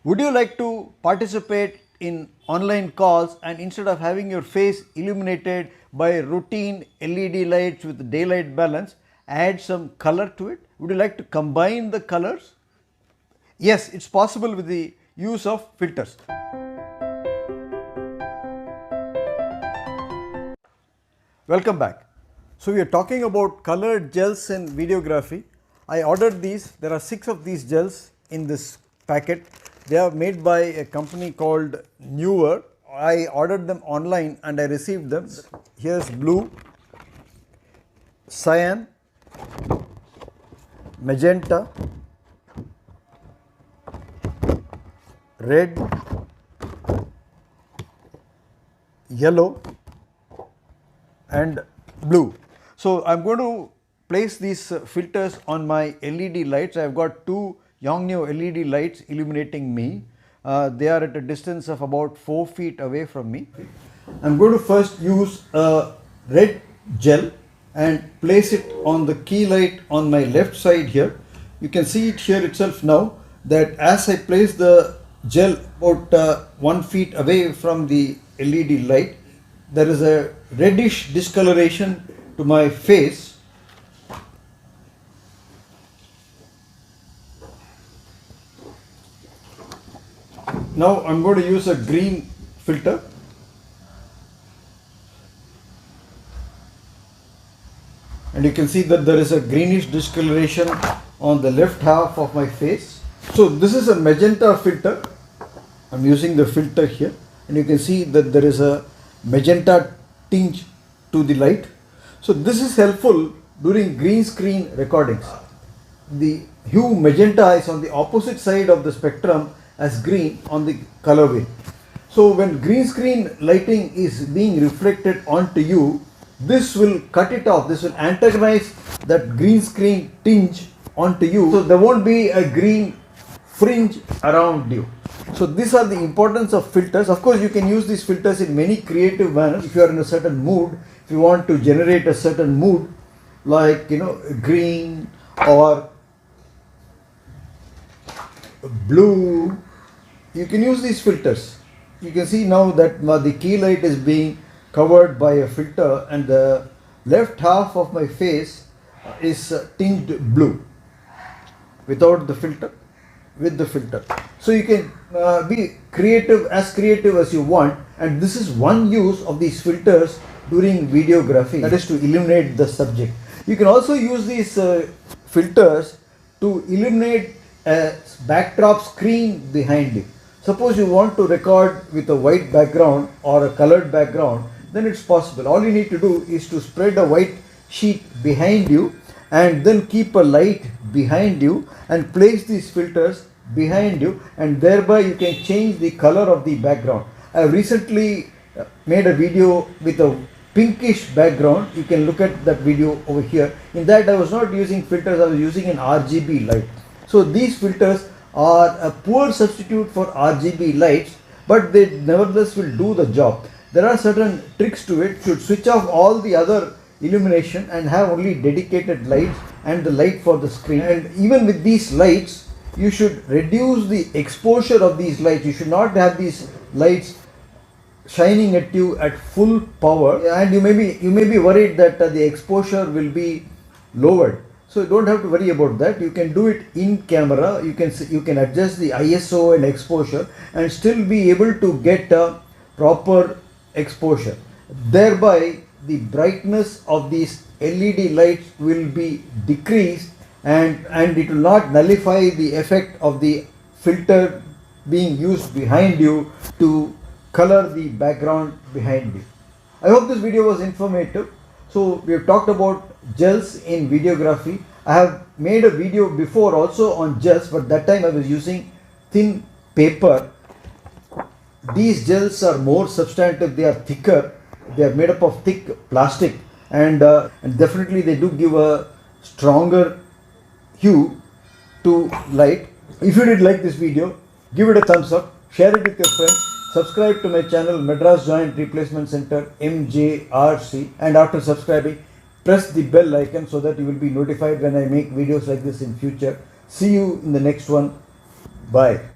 Would you like to participate in online calls and instead of having your face illuminated by routine LED lights with daylight balance, add some color to it? Would you like to combine the colors? Yes, it's possible with the use of filters. Welcome back. So we are talking about colored gels in videography. I ordered these. There are 6 of these gels in this packet. They are made by a company called Newer. I ordered them online and I received them. Here's blue, cyan, magenta, red, yellow and blue. So I am going to place these filters on my LED lights. I have got 2 Yongnuo LED lights illuminating me. They are at a distance of about 4 feet away from me. I am going to first use a red gel and place it on the key light on my left side here. You can see it here itself now that as I place the gel about 1 feet away from the LED light, there is a reddish discoloration to my face. Now I am going to use a green filter. And you can see that there is a greenish discoloration on the left half of my face. So this is a magenta filter. I am using the filter here and you can see that there is a magenta tinge to the light. So this is helpful during green screen recordings. The hue magenta is on the opposite side of the spectrum as green on the colorway. So when green screen lighting is being reflected onto you, this will cut it off. This will antagonize that green screen tinge onto you. So there won't be a green fringe around you. So these are the importance of filters. Of course, you can use these filters in many creative manners. If you are in a certain mood, if you want to generate a certain mood, like green or blue, you can use these filters. You can see now that the key light is being covered by a filter and the left half of my face is tinged blue without the filter, with the filter. So you can be creative as you want, and this is one use of these filters during videography, that is to illuminate the subject. You can also use these filters to illuminate a backdrop screen behind you. Suppose you want to record with a white background or a colored background, then it's possible. All you need to do is to spread a white sheet behind you and then keep a light behind you and place these filters behind you, and thereby you can change the color of the background. I have recently made a video with a pinkish background. You can look at that video over here. In that I was not using filters, I was using an RGB light. So these filters are a poor substitute for RGB lights, but they nevertheless will do the job. There are certain tricks to it. You should switch off all the other illumination and have only dedicated lights and the light for the screen. And even with these lights, you should reduce the exposure of these lights. You should not have these lights shining at you at full power, and you may be worried that the exposure will be lowered. So you don't have to worry about that. You can do it in camera. You can adjust the ISO and exposure and still be able to get a proper exposure. Thereby the brightness of these LED lights will be decreased and it will not nullify the effect of the filter being used behind you to color the background behind you. I hope this video was informative. So we have talked about gels in videography. I have made a video before also on gels, but that time I was using thin paper. These gels are more substantive, they are thicker, they are made up of thick plastic, and definitely they do give a stronger hue to light. If you did like this video, give it a thumbs up, share it with your friends, subscribe to my channel Madras Joint Replacement Center MJRC, and after subscribing, press the bell icon so that you will be notified when I make videos like this in future. See you in the next one. Bye.